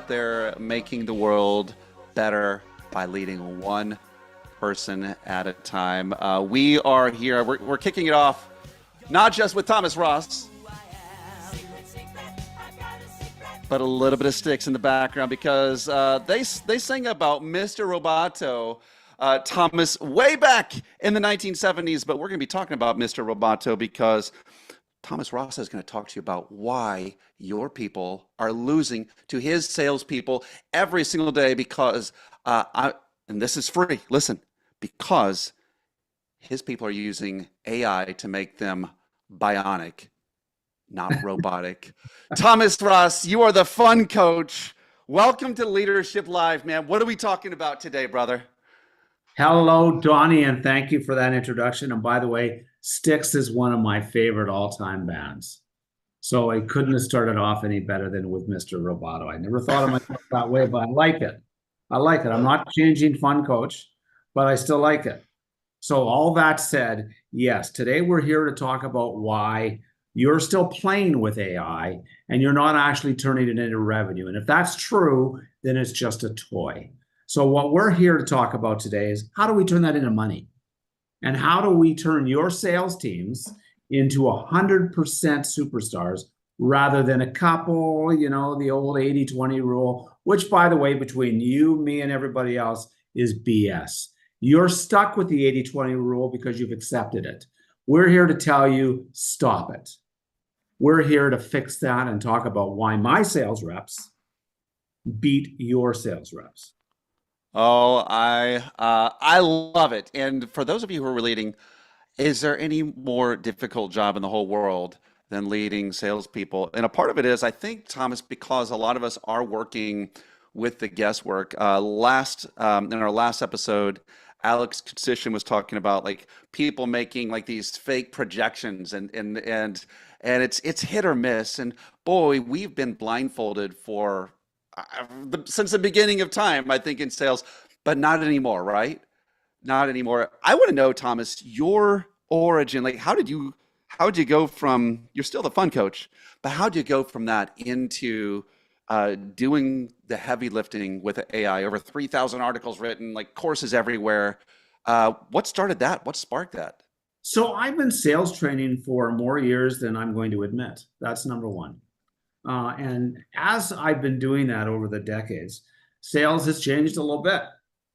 there making the world better by leading one person at a time. We are here. We're kicking it off not just with Thomas Ross, but a little bit of Sticks in the background because they sing about Mr. Roboto, Thomas, way back in the 1970s. But we're going to be talking about Mr. Roboto because Thomas Ross is going to talk to you about why your people are losing to his salespeople every single day because, and this is free, listen, because his people are using AI to make them bionic, not robotic. Thomas Ross, you are the fun coach. Welcome to Leadership Live, man. What are we talking about today, brother? Hello, Donnie, and thank you for that introduction. And by the way, Styx is one of my favorite all-time bands. So I couldn't have started off any better than with Mr. Roboto. I never thought of myself that way, but I like it. I like it. I'm not changing fun coach, but I still like it. So all that said, yes, today we're here to talk about why you're still playing with AI and you're not actually turning it into revenue. And if that's true, then it's just a toy. So what we're here to talk about today is how do we turn that into money? And how do we turn your sales teams into 100% superstars rather than a couple, the old 80-20 rule, which, by the way, between you, me, and everybody else is BS. You're stuck with the 80-20 rule because you've accepted it. We're here to tell you, stop it. We're here to fix that and talk about why my sales reps beat your sales reps. Oh, I love it. And for those of you who are leading, is there any more difficult job in the whole world than leading salespeople? And a part of it is, I think, Thomas, because a lot of us are working with the guesswork. In our last episode, Alex Consistion was talking about like people making like these fake projections and it's hit or miss. And boy, we've been blindfolded for since the beginning of time, I think, in sales, but not anymore, right? Not anymore. I want to know, Thomas, your origin. Like, how did you go from, you're still the fun coach, but how did you go from that into doing the heavy lifting with AI? Over 3,000 articles written, like courses everywhere. What started that? What sparked that? So I've been sales training for more years than I'm going to admit. That's number one. And as I've been doing that over the decades, sales has changed a little bit,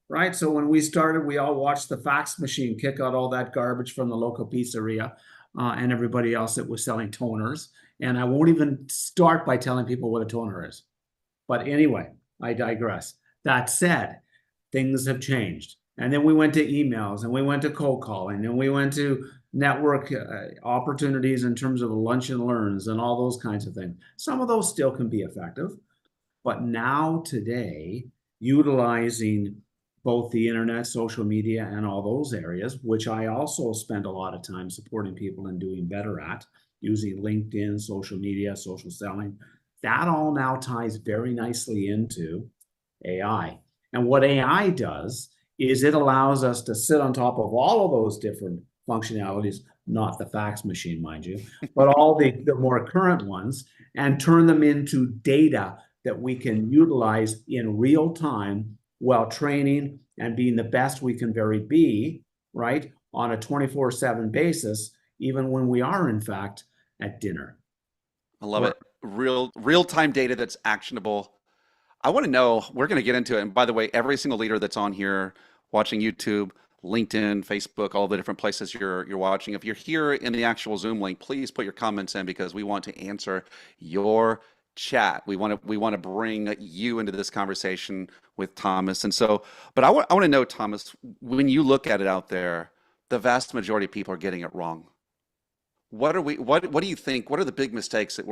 right? So when we started, we all watched the fax machine kick out all that garbage from the local pizzeria and everybody else that was selling toners. And I won't even start by telling people what a toner is. But anyway, I digress. That said, things have changed. And then we went to emails and we went to cold calling and we went to network opportunities in terms of lunch and learns and all those kinds of things. Some of those still can be effective, but now today, utilizing both the internet, social media, and all those areas, which I also spend a lot of time supporting people and doing better at, using LinkedIn, social media, social selling, that all now ties very nicely into AI. And what AI does is it allows us to sit on top of all of those different functionalities, not the fax machine, mind you, but all the more current ones, and turn them into data that we can utilize in real time while training and being the best we can be, right, on a 24/7 basis, even when we are, in fact, at dinner. I love it. Real-time data that's actionable. I want to know, we're going to get into it. And by the way, every single leader that's on here watching YouTube, LinkedIn, Facebook, all the different places you're watching. If you're here in the actual Zoom link, please put your comments in because we want to answer your chat. We want to bring you into this conversation with Thomas. And so, but I want to know, Thomas, when you look at it out there, the vast majority of people are getting it wrong. What do you think? What are the big mistakes that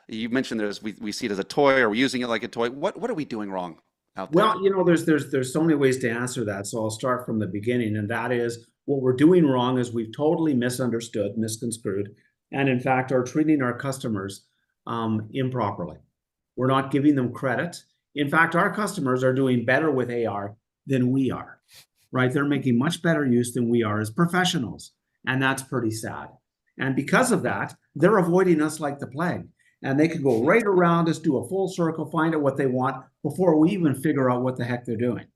you mentioned we see it as a toy or we're using it like a toy. What are we doing wrong out there? Well, there's so many ways to answer that. So I'll start from the beginning, and that is what we're doing wrong is we've totally misunderstood, misconstrued, and in fact are treating our customers improperly. We're not giving them credit. In fact, our customers are doing better with AR than we are, right? They're making much better use than we are as professionals, and that's pretty sad. And because of that, they're avoiding us like the plague. And they can go right around us, do a full circle, find out what they want before we even figure out what the heck they're doing,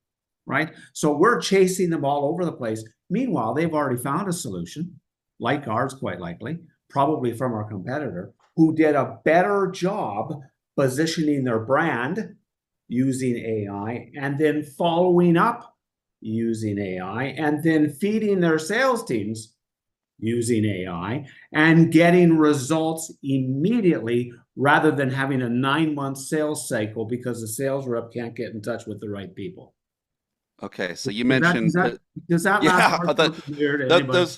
right? So we're chasing them all over the place. Meanwhile, they've already found a solution, like ours, quite likely, probably from our competitor, who did a better job positioning their brand using AI and then following up using AI and then feeding their sales teams using AI and getting results immediately rather than having a 9-month sales cycle because the sales rep can't get in touch with the right people. Okay, so you Does that, does mentioned, that, does that last yeah, part sound familiar to th anybody?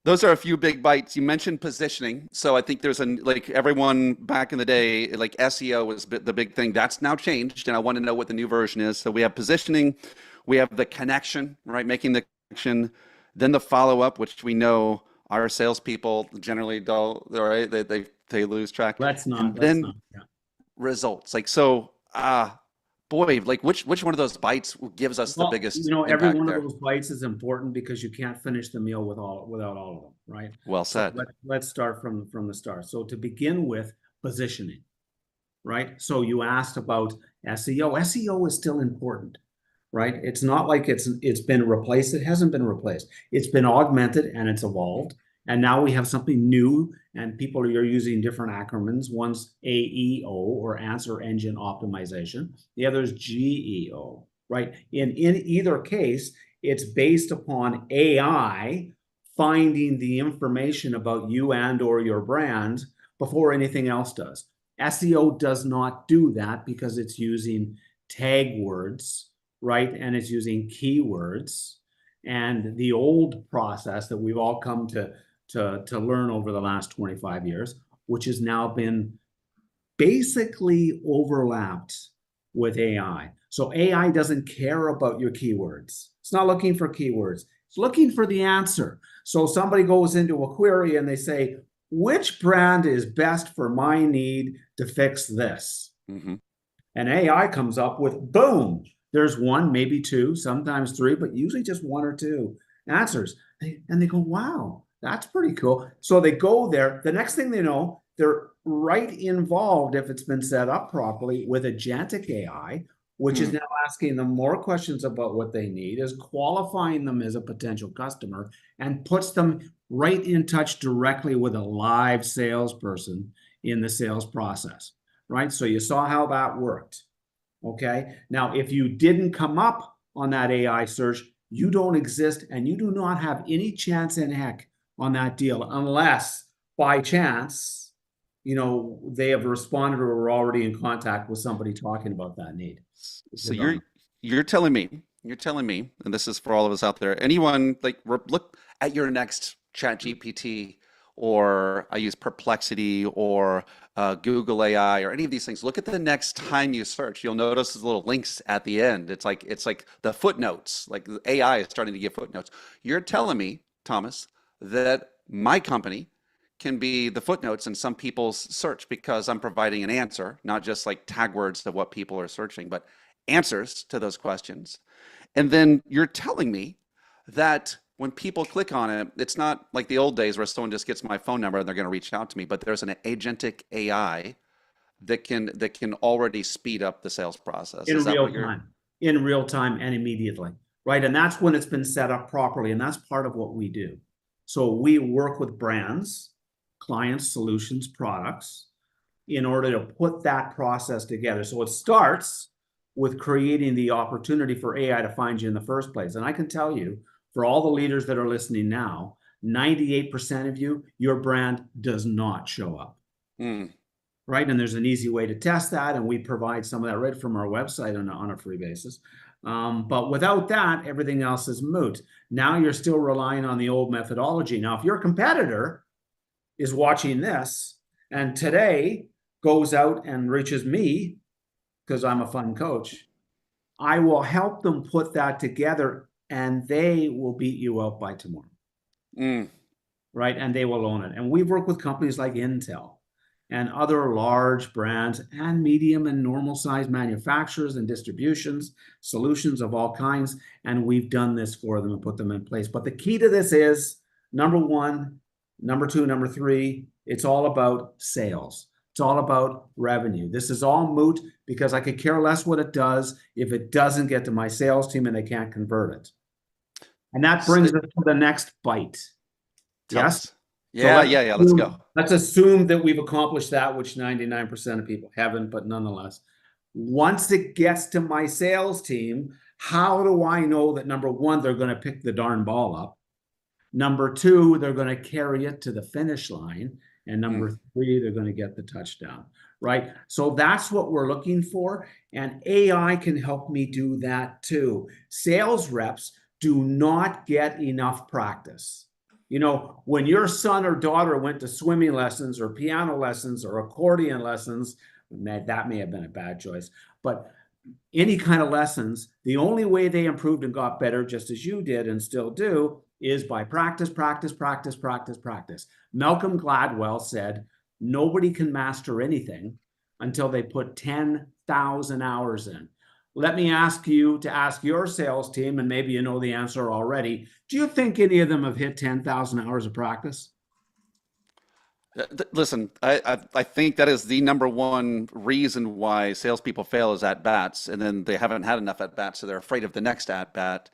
those are a few big bites. You mentioned positioning, so I think there's like everyone back in the day, like SEO was the big thing. That's now changed, and I want to know what the new version is. So we have positioning, we have the connection, right? Making the connection, then the follow up, which we know our salespeople generally don't, right? They lose track, Let's and not, let's then not. Yeah. results. Like so, boy, like which one of those bites gives us the Well, biggest every impact one of there? those bites is important because you can't finish the meal without all of them, right? Well So said. let's start from the start. So to begin with, positioning, right? So you asked about SEO. SEO is still important, right? It's not like it's been replaced. It hasn't been replaced. It's been augmented and it's evolved. And now we have something new, and people are using different acronyms. One's AEO, or Answer Engine Optimization. The other is GEO, right? In either case, it's based upon AI finding the information about you and or your brand before anything else does. SEO does not do that because it's using tag words, right? And it's using keywords. And the old process that we've all come to learn over the last 25 years, which has now been basically overlapped with AI. So AI doesn't care about your keywords. It's not looking for keywords. It's looking for the answer. So somebody goes into a query and they say, which brand is best for my need to fix this? Hmm. And AI comes up with, boom, there's one, maybe two, sometimes three, but usually just one or two answers. And they go, wow, that's pretty cool. So they go there. The next thing they know, they're right involved, if it's been set up properly, with agentic AI, which is Hmm. now asking them more questions about what they need, is qualifying them as a potential customer, and puts them right in touch directly with a live salesperson in the sales process, right? So you saw how that worked. Okay. Now, if you didn't come up on that AI search, you don't exist and you do not have any chance in heck on that deal unless by chance, they have responded or are already in contact with somebody talking about that need. So You're gone. you're telling me, and this is for all of us out there, anyone like look at your next chat GPT, or I use Perplexity, or Google AI, or any of these things. Look at the next time you search. You'll notice those little links at the end. It's like the footnotes. Like the AI is starting to give footnotes. You're telling me, Thomas, that my company can be the footnotes in some people's search because I'm providing an answer, not just like tag words of what people are searching, but answers to those questions. And then you're telling me that when people click on it, it's not like the old days where someone just gets my phone number and they're going to reach out to me, but there's an agentic AI that can already speed up the sales process. In Is that real what you're? time, in real time and immediately, right? And that's when it's been set up properly. And that's part of what we do. So we work with brands, clients, solutions, products in order to put that process together. So it starts with creating the opportunity for AI to find you in the first place. And I can tell you, for all the leaders that are listening now, 98% of you, your brand does not show up. Hmm. Right? And there's an easy way to test that, and we provide some of that right from our website on a free basis. But without that, everything else is moot. Now you're still relying on the old methodology. Now, if your competitor is watching this and today goes out and reaches me because I'm a fun coach, I will help them put that together and they will beat you out by tomorrow. Mm. Right? And they will own it. And we've worked with companies like Intel and other large brands and medium and normal sized manufacturers and distributions, solutions of all kinds. And we've done this for them and put them in place. But the key to this is number one, number two, number three, it's all about sales. It's all about revenue. This is all moot because I could care less what it does if it doesn't get to my sales team and they can't convert it. And that S- brings us to the next bite. Tell Yes? us. So Yeah, yeah, yeah. Let's go. let's assume that we've accomplished that, which 99% of people haven't, but nonetheless. Once it gets to my sales team, how do I know that number one, they're going to pick the darn ball up? Number two, they're going to carry it to the finish line. And Mm. number three, they're going to get the touchdown, right? So that's what we're looking for. And AI can help me do that too. Sales reps do not get enough practice. You know, when your son or daughter went to swimming lessons or piano lessons or accordion lessons, that may have been a bad choice, but any kind of lessons, the only way they improved and got better, just as you did and still do, is by practice, practice, practice, practice, practice. Malcolm Gladwell said, nobody can master anything until they put 10,000 hours in. Let me ask you to ask your sales team, and maybe you know the answer already. Do you think any of them have hit 10,000 hours of practice? Listen, I think that is the number one reason why salespeople fail is at bats, and then they haven't had enough at bats, so they're afraid of the next at bat.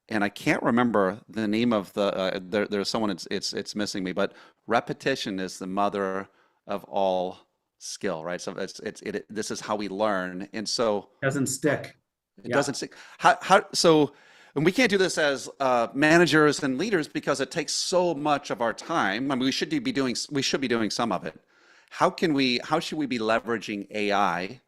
And I can't remember the name of the there's someone it's missing me, but repetition is the mother of all skill, right? So this is how we learn, and so Doesn't stick. it Yeah. doesn't stick. How so? And we can't do this as managers and leaders because it takes so much of our time. I mean, we should be doing some of it. How should we be leveraging AI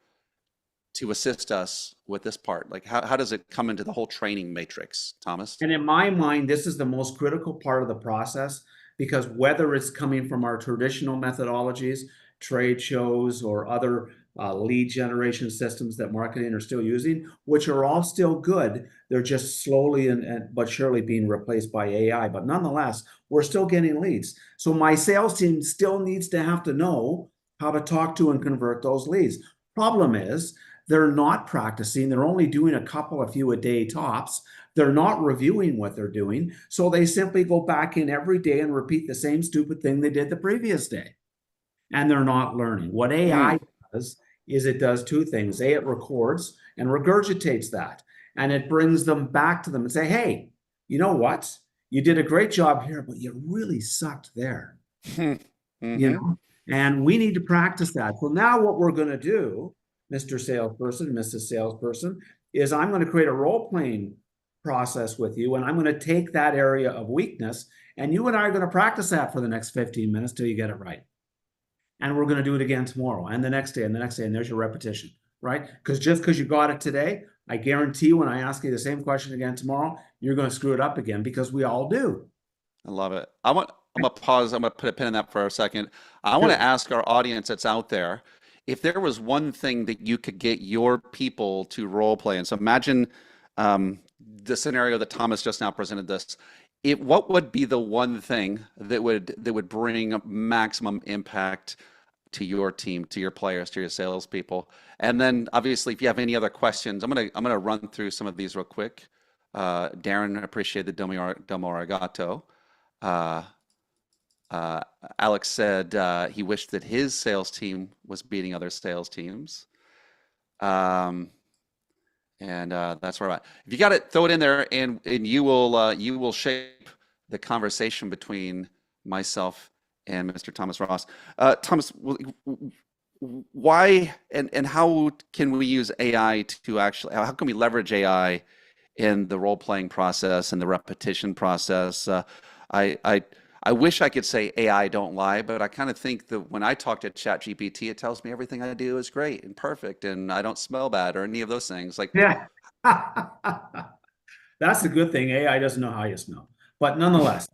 to assist us with this part? Like, how does it come into the whole training matrix, Thomas? And in my mind, this is the most critical part of the process because whether it's coming from our traditional methodologies, trade shows, or other lead generation systems that marketing are still using, which are all still good, they're just slowly but surely being replaced by AI. But nonetheless, we're still getting leads. So my sales team still needs to have to know how to talk to and convert those leads. Problem is, they're not practicing. They're only doing a few a day tops. They're not reviewing what they're doing. So they simply go back in every day and repeat the same stupid thing they did the previous day. And they're not learning. What Mm, AI does is it does two things. A, it records and regurgitates that. And it brings them back to them and say, hey, you know what? You did a great job here, but you really sucked there. You mm-hmm. know, and we need to practice that. So now what we're going to do, Mr. Salesperson, Mrs. Salesperson, is I'm going to create a role-playing process with you, and I'm going to take that area of weakness, and you and I are going to practice that for the next 15 minutes till you get it right. And we're going to do it again tomorrow, and the next day, and the next day, and there's your repetition, right? Because just because you got it today, I guarantee when I ask you the same question again tomorrow, you're going to screw it up again because we all do. I love it. I'm gonna pause. I'm gonna put a pin in that for a second. I want to Sure. ask our audience that's out there if there was one thing that you could get your people to role play. And so imagine the scenario that Thomas just now presented this. What would be the one thing that would bring maximum impact to your team, to your players, to your salespeople? And then obviously, if you have any other questions, I'm gonna run through some of these real quick. Darren, appreciate the domo arigato. Uh, uh, Alex said he wished that his sales team was beating other sales teams. Um, and that's where I'm at. If you got it, throw it in there, and you will shape the conversation between myself and Mr. Thomas Ross. Thomas, why and how can we use AI to actually? How can we leverage AI in the role playing process and the repetition process? I, I I wish I could say AI don't lie, but I kind of think that when I talk to ChatGPT, it tells me everything I do is great and perfect, and I don't smell bad or any of those things. Like, Yeah. That's the good thing. AI doesn't know how you smell. But nonetheless,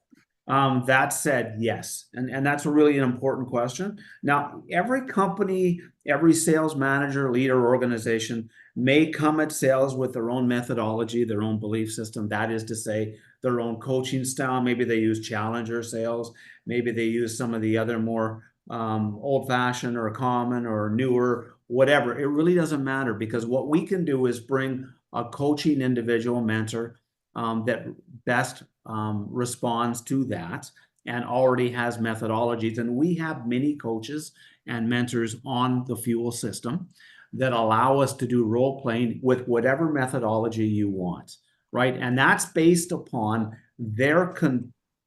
that said, yes. And that's a really an important question. Now, every company, every sales manager, leader, organization may come at sales with their own methodology, their own belief system. That is to say, their own coaching style. Maybe they use challenger sales. Maybe they use some of the other more old-fashioned or common or newer, whatever. It really doesn't matter because what we can do is bring a coaching individual mentor that best responds to that. and already has methodologies. And we have many coaches and mentors on the Fuel system that allow us to do role playing with whatever methodology you want, right? And that's based upon their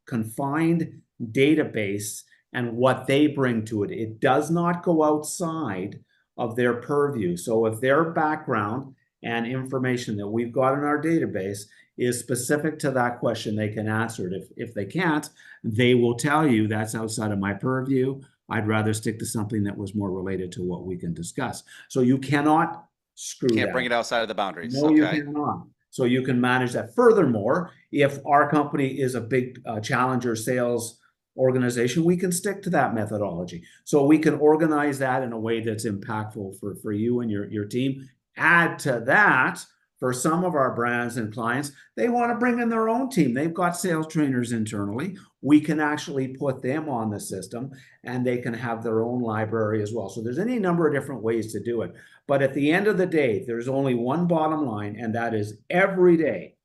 confined database and what they bring to it. It does not go outside of their purview. So if their background and information that we've got in our database is specific to that question, they can answer it. If they can't, they will tell you that's outside of my purview. I'd rather stick to something that was more related to what we can discuss. So you cannot screw Can't bring that. it outside of the boundaries. No, you Okay. cannot. So you can manage that. Furthermore, if our company is a big challenger sales organization, we can stick to that methodology. So we can organize that in a way that's impactful for you and your team. Add to that, for some of our brands and clients, they want to bring in their own team. They've got sales trainers internally. We can actually put them on the system and they can have their own library as well. So there's any number of different ways to do it. But at the end of the day, there's only one bottom line, and that is every day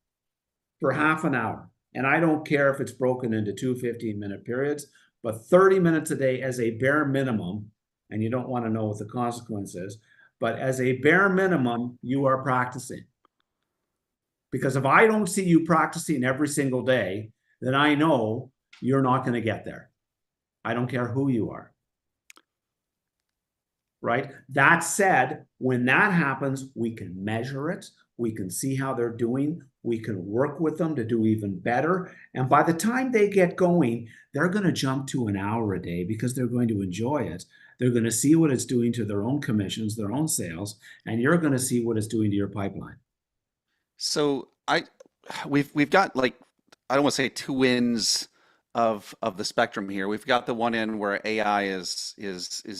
for half an hour. And I don't care if it's broken into two 15-minute periods, but 30 minutes a day as a bare minimum, and you don't want to know what the consequence is, but as a bare minimum, you are practicing. Because if I don't see you practicing every single day, then I know you're not going to get there. I don't care who you are. Right? That said, when that happens, we can measure it. We can see how they're doing. We can work with them to do even better. And by the time they get going, they're going to jump to an hour a day because they're going to enjoy it. They're going to see what it's doing to their own commissions, their own sales, and you're going to see what it's doing to your pipeline. So we've got like, I don't want to say two ends of the spectrum here. We've got the one end where AI is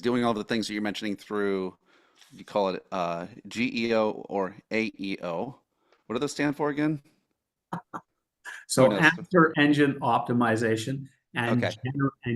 doing all the things that you're mentioning through, you call it GEO or AEO. What do those stand for again? Who So knows? answer engine optimization and, Okay.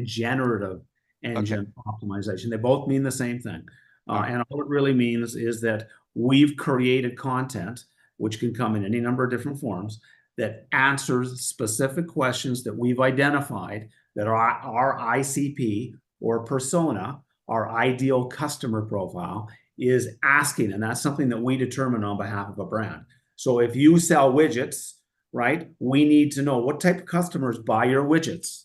generative Okay. engine optimization. They both mean the same thing. All right. And all it really means is that we've created content, which can come in any number of different forms, that answers specific questions that we've identified that are our ICP or persona, our ideal customer profile, is asking. And that's something that we determine on behalf of a brand. So if you sell widgets, right, we need to know what type of customers buy your widgets.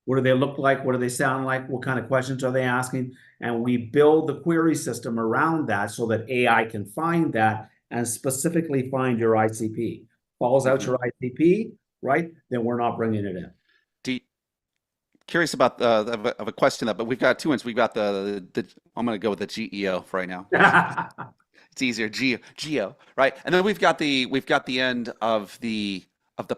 What do they look like? What do they sound like? What kind of questions are they asking? And we build the query system around that so that AI can find that and specifically find your ICP. Falls out Mm-hmm. your ICP, right? Then we're not bringing it in. Do you- Curious about of a question that, but we've got two ends. We've got the I'm going to go with the GEO for right now. It's easier, geo, right? And then we've got the end of the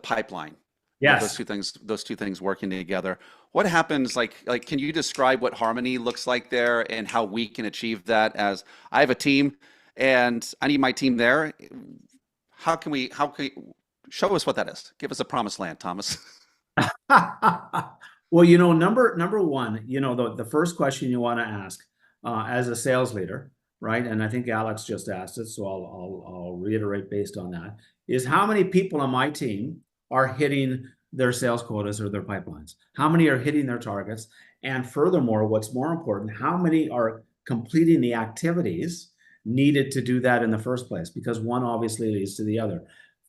pipeline. You know, Yes. those two things working together. What happens, like can you describe what harmony looks like there and how we can achieve that? As I have a team and I need my team there. How can show us what that is? Give us a promised land, Thomas. Well, number one, the first question you want to ask as a sales leader, right? And I think Alex just asked it, so I'll reiterate based on that, is how many people on my team are hitting their sales quotas or their pipelines? How many are hitting their targets? And furthermore, what's more important, how many are completing the activities needed to do that in the first place? Because one obviously leads to the other.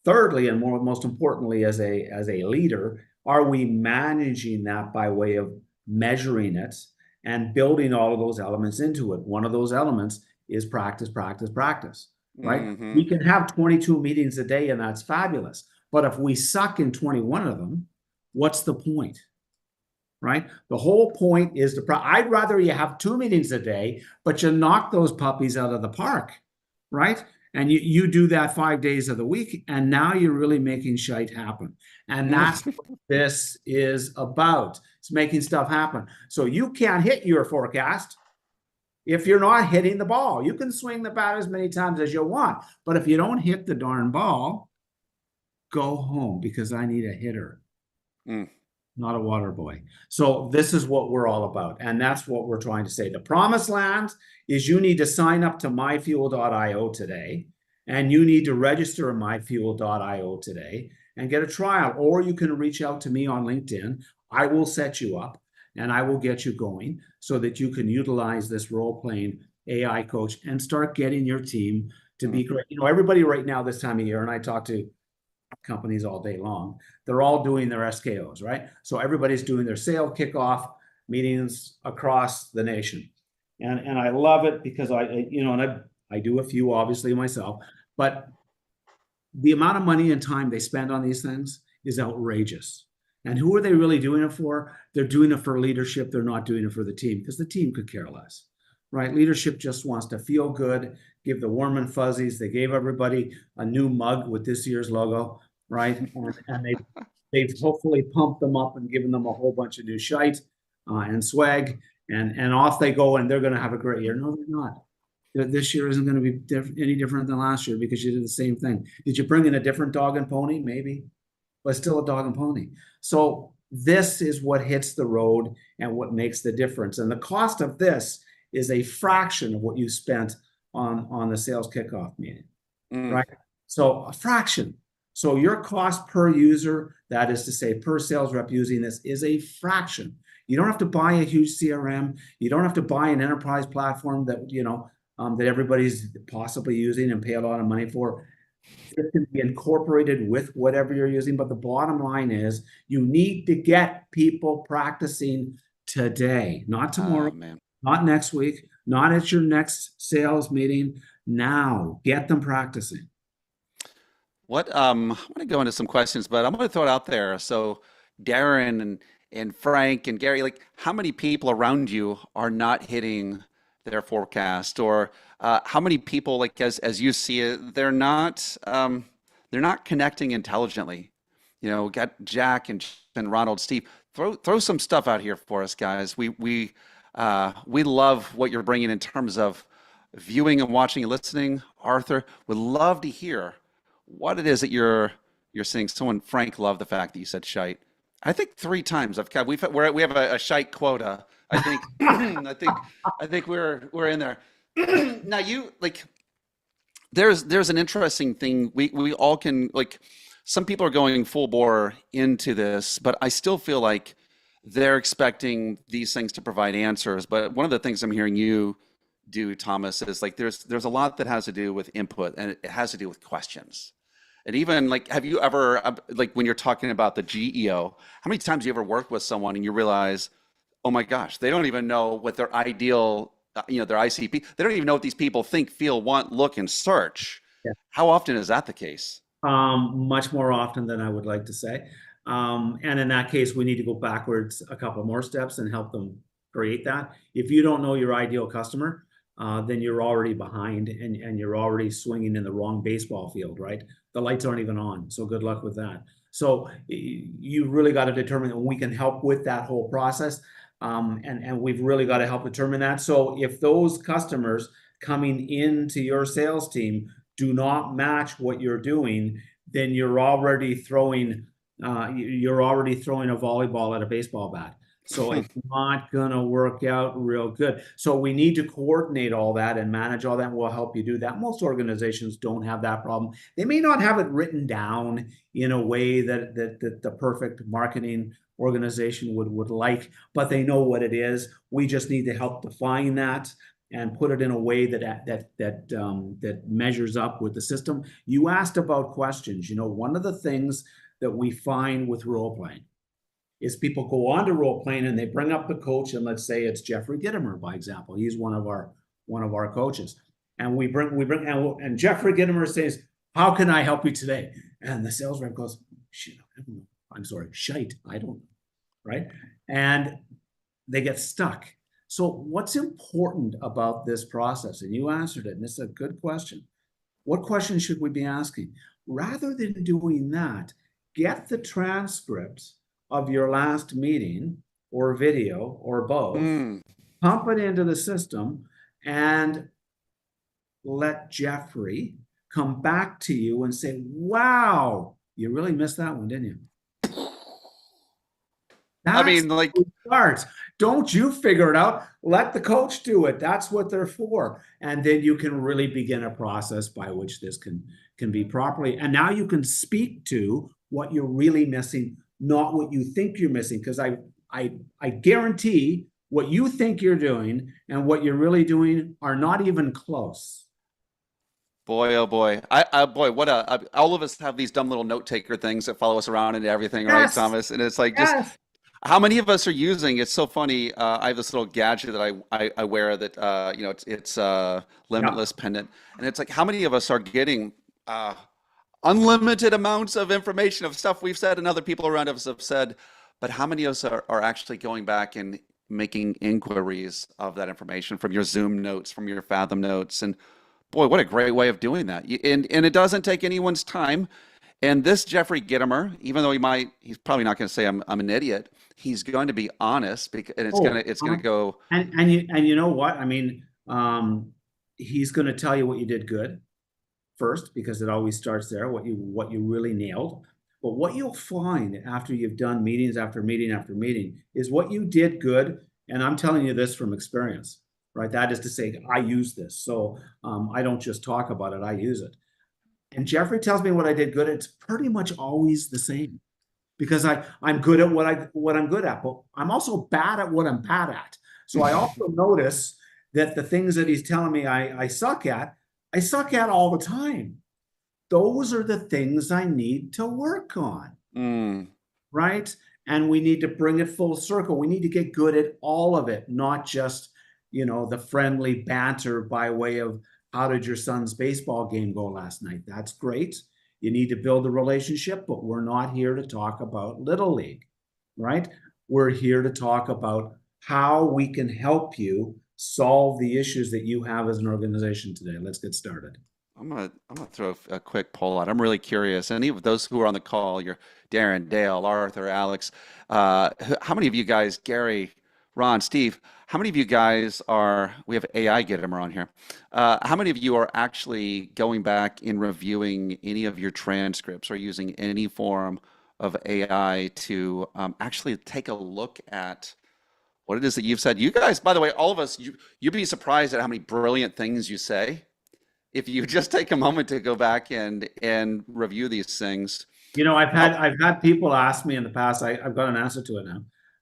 Thirdly, and most importantly, as a leader, are we managing that by way of measuring it and building all of those elements into it? One of those elements is practice, practice, practice, right? Mm-hmm. We can have 22 meetings a day and that's fabulous. But if we suck in 21 of them, what's the point? Right? The whole point is I'd rather you have 2 meetings a day, but you knock those puppies out of the park, right? And you do that 5 days of the week, and now you're really making shite happen. And that's what this is about. It's making stuff happen. So you can't hit your forecast if you're not hitting the ball. You can swing the bat as many times as you want, but if you don't hit the darn ball, go home because I need a hitter. Mm. Not a water boy. So this is what we're all about. And that's what we're trying to say. The promised land is you need to sign up to myfuel.io today, and you need to register in myfuel.io today and get a trial. Or you can reach out to me on LinkedIn. I will set you up and I will get you going so that you can utilize this role-playing AI coach and start getting your team to Mm. be great. Everybody right now this time of year, and I talk to companies all day long, they're all doing their SKOs, right? So everybody's doing their sale kickoff meetings across the nation. And I love it because I do a few obviously myself, but the amount of money and time they spend on these things is outrageous. And who are they really doing it for? They're doing it for leadership. They're not doing it for the team because the team could care less, right? Leadership just wants to feel good, give the warm and fuzzies. They gave everybody a new mug with this year's logo, right? And they've hopefully pumped them up and given them a whole bunch of new shite and swag, and off they go, and they're going to have a great year. No, they're not. This year isn't going to be any different than last year because you did the same thing. Did you bring in a different dog and pony? Maybe, but still a dog and pony. So this is what hits the road and what makes the difference. And the cost of this is a fraction of what you spent on the sales kickoff meeting, Mm. right? So a fraction. So your cost per user, that is to say per sales rep using this, is a fraction. You don't have to buy a huge CRM. You don't have to buy an enterprise platform that that everybody's possibly using and pay a lot of money for. It can be incorporated with whatever you're using, but the bottom line is you need to get people practicing today, not tomorrow, Oh man. not next week, not at your next sales meeting. Now, get them practicing. I'm gonna go into some questions, but I'm gonna throw it out there. So Darren and Frank and Gary, like how many people around you are not hitting their forecast? Or how many people, like as you see it, they're not connecting intelligently. Got Jack and Ronald, Steve. Throw some stuff out here for us, guys. We love what you're bringing in terms of viewing and watching and listening. Arthur, would love to hear what it is that you're seeing. Frank, loved the fact that you said shite. I think three times we have a shite quota. I think I think we're in there. Now you like there's an interesting thing we all can like some people are going full bore into this, but I still feel like they're expecting these things to provide answers. But one of the things I'm hearing you do, Thomas, is like there's a lot that has to do with input and it has to do with questions. And even like, have you ever like when you're talking about the GEO, how many times do you ever work with someone and you realize, oh my gosh, they don't even know what their ideal, their ICP, they don't even know what these people think, feel, want, look, and search. How often is that the case? Much more often than I would like to say. And in that case, we need to go backwards a couple more steps and help them create that. If you don't know your ideal customer, then you're already behind and you're already swinging in the wrong baseball field, right? The lights aren't even on. So good luck with that. So you really got to determine that we can help with that whole process. And we've really got to help determine that. So if those customers coming into your sales team do not match what you're doing, then you're already throwing a volleyball at a baseball bat. So it's not gonna work out real good. So we need to coordinate all that and manage all that. And we'll help you do that. Most organizations don't have that problem. They may not have it written down in a way that the perfect marketing organization would like, but they know what it is. We just need to help define that and put it in a way that measures up with the system. You asked about questions. One of the things that we find with role playing is people go on to role playing and they bring up the coach, and let's say it's Jeffrey Gittimer, by example. He's one of our coaches, and and Jeffrey Gittimer says, "How can I help you today?" And the sales rep goes, "Shit, I don't know. I'm sorry, shite, I don't know." Right? And they get stuck. So what's important about this process? And you answered it, and it's a good question. What question should we be asking? Rather than doing that, get the transcript of your last meeting or video or both, Mm. pump it into the system, and let Jeffrey come back to you and say, wow, you really missed that one, didn't you? I That's mean, like, the start. Don't you figure it out. Let the coach do it. That's what they're for. And then you can really begin a process by which this can be properly. And now you can speak to what you're really missing not what you think you're missing. Because I guarantee what you think you're doing and what you're really doing are not even close. Boy, oh boy. Boy, what all of us have these dumb little note taker things that follow us around and everything, right, Yes, Thomas? And it's like just yes. how many of us are using? It's so funny. I have this little gadget that I wear that it's Yeah. limitless pendant, and it's like how many of us are getting uh, unlimited amounts of information of stuff we've said and other people around us have said, but how many of us are actually going back and making inquiries of that information from your Zoom notes, from your Fathom notes, and boy, what a great way of doing that. And it doesn't take anyone's time. And this Jeffrey Gitomer, even though he's probably not going to say I'm an idiot. He's going to be honest, and Oh, it's gonna go. and you know what? I mean, he's going to tell you what you did good first because it always starts there, what you really nailed. But what you'll find after you've done meetings after meeting after meeting is what you did good. And I'm telling you this from experience, right? That is to say, I use this. So I don't just talk about it, I use it. And Jeffrey tells me what I did good. It's pretty much always the same because I'm good at what I'm good at, but I'm also bad at what I'm bad at. So I also notice that the things that he's telling me I suck at all the time. Those are the things I need to work on, Mm, right? And we need to bring it full circle. We need to get good at all of it, not just, the friendly banter by way of how did your son's baseball game go last night? That's great. You need to build a relationship, but we're not here to talk about Little League, right? We're here to talk about how we can help you solve the issues that you have as an organization today. Let's get started. I'm gonna throw a quick poll out. I'm really curious. Any of those who are on the call, you're Darren, Dale, Arthur, Alex. How many of you guys, Gary, Ron, Steve? How many of you guys are? We have AI Gittimer on here. How many of you are actually going back and reviewing any of your transcripts or using any form of AI to actually take a look at what it is that you've said? You guys, by the way, all of us, you'd be surprised at how many brilliant things you say if you just take a moment to go back and review these things. I've had Oh, I've had people ask me in the past. I've got an answer to it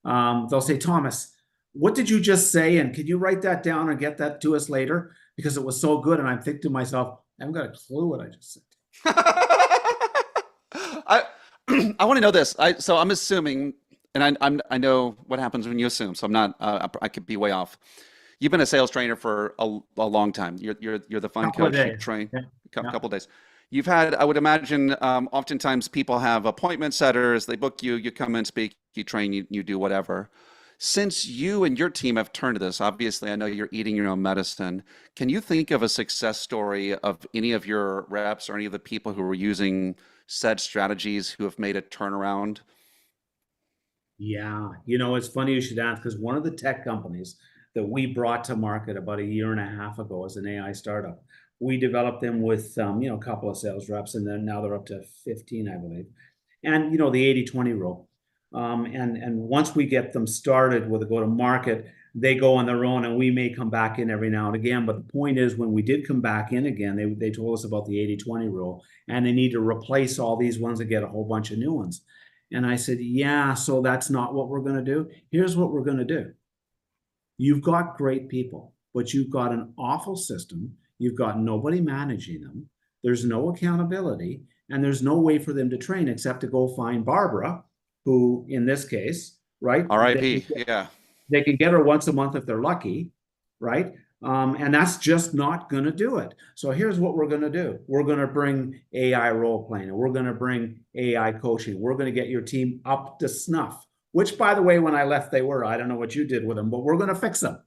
now. They'll say, Thomas, what did you just say? And can you write that down and get that to us later? Because it was so good. And I'm thinking to myself, I haven't got a clue what I just said. I I want to know this. So I'm assuming, and I know what happens when you assume. So I'm not. I could be way off. You've been a sales trainer for a long time. You're the fun Couple of coach. You days. train Yeah, a yeah. couple days. You've had, I would imagine, oftentimes people have appointment setters. They book you. You come and speak. You train. You do whatever. Since you and your team have turned to this, obviously, I know you're eating your own medicine. Can you think of a success story of any of your reps or any of the people who were using said strategies who have made a turnaround? Yeah, it's funny you should ask because one of the tech companies that we brought to market about a year and a half ago as an AI startup, we developed them with a couple of sales reps, and then now they're up to 15, I believe. And the 80/20 rule. And once we get them started with a go to market, they go on their own, and we may come back in every now and again. But the point is, when we did come back in again, they told us about the 80/20 rule, and they need to replace all these ones and get a whole bunch of new ones. And I said, yeah, so that's not what we're going to do. Here's what we're going to do. You've got great people, but you've got an awful system. You've got nobody managing them. There's no accountability, and there's no way for them to train except to go find Barbara, who, in this case, right, RIP. Yeah. they can get her once a month if they're lucky, right? And that's just not going to do it. So here's what we're going to do. We're going to bring AI role playing, and we're going to bring AI coaching. We're going to get your team up to snuff, which, by the way, when I left, they were. I don't know what you did with them, but we're going to fix them,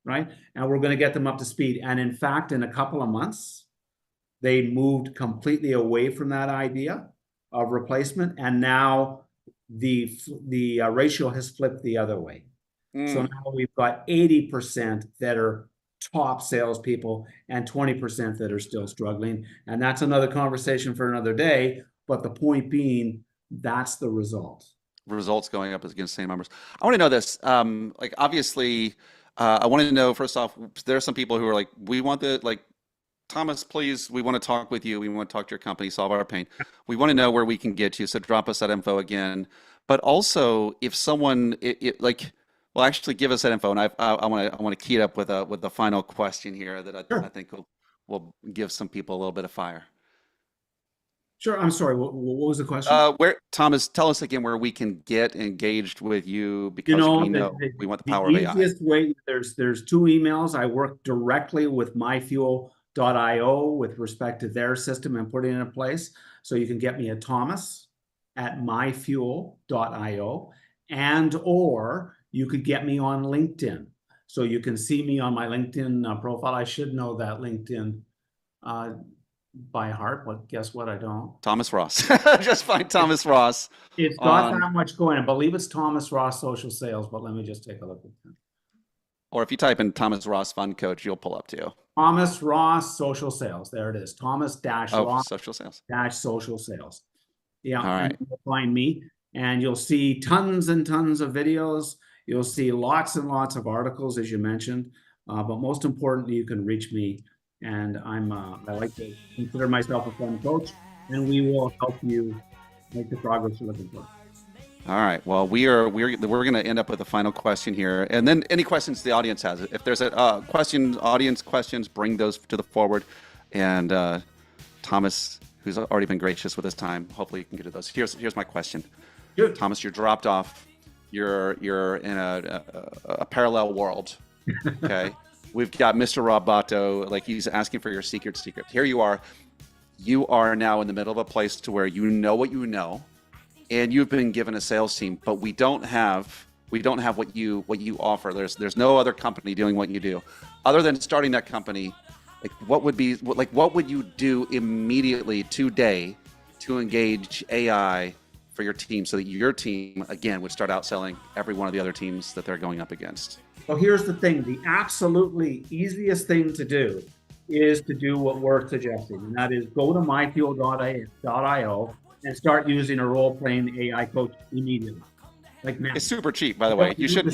right? And we're going to get them up to speed. And in fact, in a couple of months, they moved completely away from that idea of replacement. And now the ratio has flipped the other way. So Mm. now we've got 80% that are top salespeople and 20% that are still struggling. And that's another conversation for another day. But the point being, that's the result. Results going up against the same numbers. I want to know this. Obviously, I wanted to know first off, there are some people who are like, we want the like Thomas, please, we want to talk with you. We want to talk to your company, solve our pain. We want to know where we can get you. So drop us that info again. But also, if someone, like, well, actually, give us that info, and I want to key it up with a final question here that I Sure. think will give some people a little bit of fire. Sure. I'm sorry. What was the question? Where Thomas, tell us again where we can get engaged with you You because know, we know we want the the power of AI. easiest way, there's two emails. I work directly with myfuel.io with respect to their system and putting it in place. So you can get me at Thomas at myfuel.io, and or you could get me on LinkedIn. So you can see me on my LinkedIn profile. I should know that LinkedIn uh, by heart, but guess what? I don't. Thomas Ross. Just find Thomas Ross It's got on, that much going. I believe it's Thomas Ross Social Sales, but let me just take a look at that. or if you type in Thomas Ross Fund Coach, you'll pull up too. Thomas Ross Social Sales. There it is. Thomas dash Oh, Ross social sales. dash Social Sales. Yeah, All and right. you'll find me, and you'll see tons and tons of videos. You'll see lots and lots of articles, as you mentioned. But most importantly, you can reach me, and I like to consider myself a fun coach, and we will help you make the progress you're looking for. All right. Well, we're going to end up with a final question here, and then any questions the audience has. If there's a question, audience questions, bring those to the forward. And Thomas, who's already been gracious with his time, hopefully you can get to those. Here's my question. Good. Thomas, you're dropped off. You're in a parallel world. Okay. We've got Mr. Roboto, like he's asking for your secret. Here you are. You are now in the middle of a place to where you know what you know, and you've been given a sales team, but we don't have what you offer. There's no other company doing what you do, other than starting that company. Like what would you do immediately today to engage AI for your team so that your team again would start out selling every one of the other teams that they're going up against? Well, here's the thing. The absolutely easiest thing to do is to do what we're suggesting, and that is go to myfuel.io and start using a role-playing AI coach immediately. Like now. It's super cheap, by the way. You should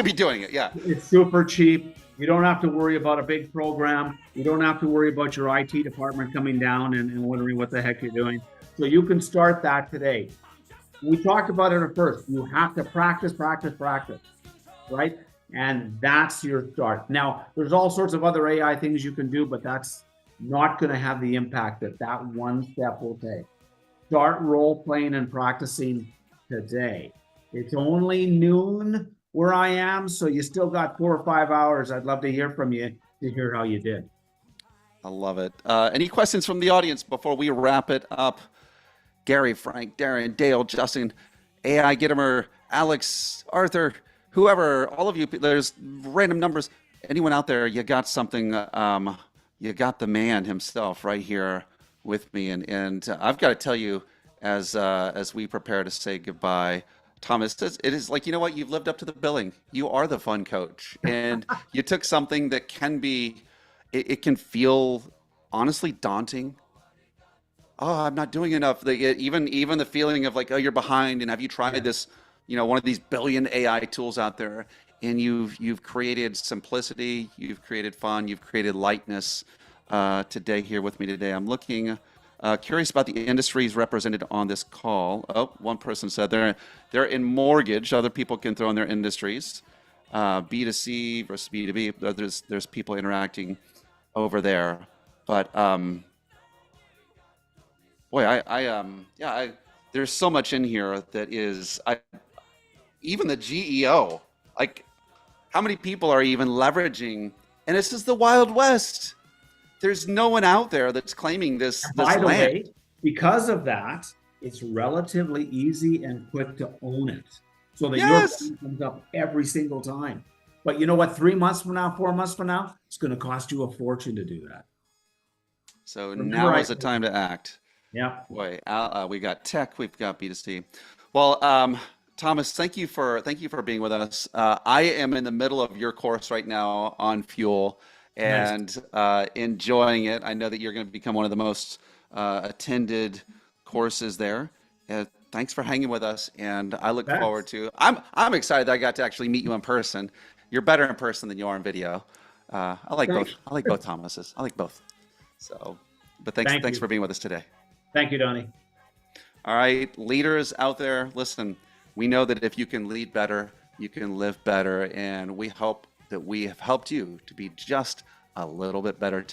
be doing it. Yeah. It's super cheap. You don't have to worry about a big program. You don't have to worry about your IT department coming down and wondering what the heck you're doing. So you can start that today. We talked about it at first. You have to practice, right? And that's your start. Now, there's all sorts of other AI things you can do, but that's not going to have the impact that one step will take. Start role playing and practicing today. It's only noon where I am, so you still got 4 or 5 hours. I'd love to hear from you to hear how you did. I love it. Any questions from the audience before we wrap it up? Gary, Frank, Darren, Dale, Justin, AI Gittimer, Alex, Arthur, whoever, all of you, there's random numbers. Anyone out there, you got something, you got the man himself right here with me. And I've got to tell you, as we prepare to say goodbye, Thomas, it is like, you know what? You've lived up to the billing. You are the fun coach. And you took something that can be, it can feel honestly daunting. Oh, I'm not doing enough. Even the feeling of like, oh, you're behind, and have you tried Yeah. this, one of these billion AI tools out there, and you've created simplicity, you've created fun, you've created lightness today here with me today. I'm looking curious about the industries represented on this call. Oh, one person said they're in mortgage. Other people can throw in their industries. B2C versus B2B. There's people interacting over there, but boy, there's so much in here that is, even the GEO, like how many people are even leveraging, and this is the Wild West. There's no one out there that's claiming this By the land. way, because of that, it's relatively easy and quick to own it so that your Yes. phone comes up every single time. But you know what? 3 months from now, 4 months from now, it's going to cost you a fortune to do that. So Remember, now is the time to act. yeah. Boy, we got tech, we've got B2C. Well, Thomas, thank you for being with us. I am in the middle of your course right now on fuel Nice. and enjoying it. I know that you're going to become one of the most attended courses there. Thanks for hanging with us, and I look Thanks. forward to. I'm excited that I got to actually meet you in person. You're better in person than you are in video. I like both. Thanks. I like both Thomases. I like both. So, but thanks, Thank thanks you. for being with us today. Thank you, Donnie. All right, leaders out there, listen, we know that if you can lead better, you can live better, and we hope that we have helped you to be just a little bit better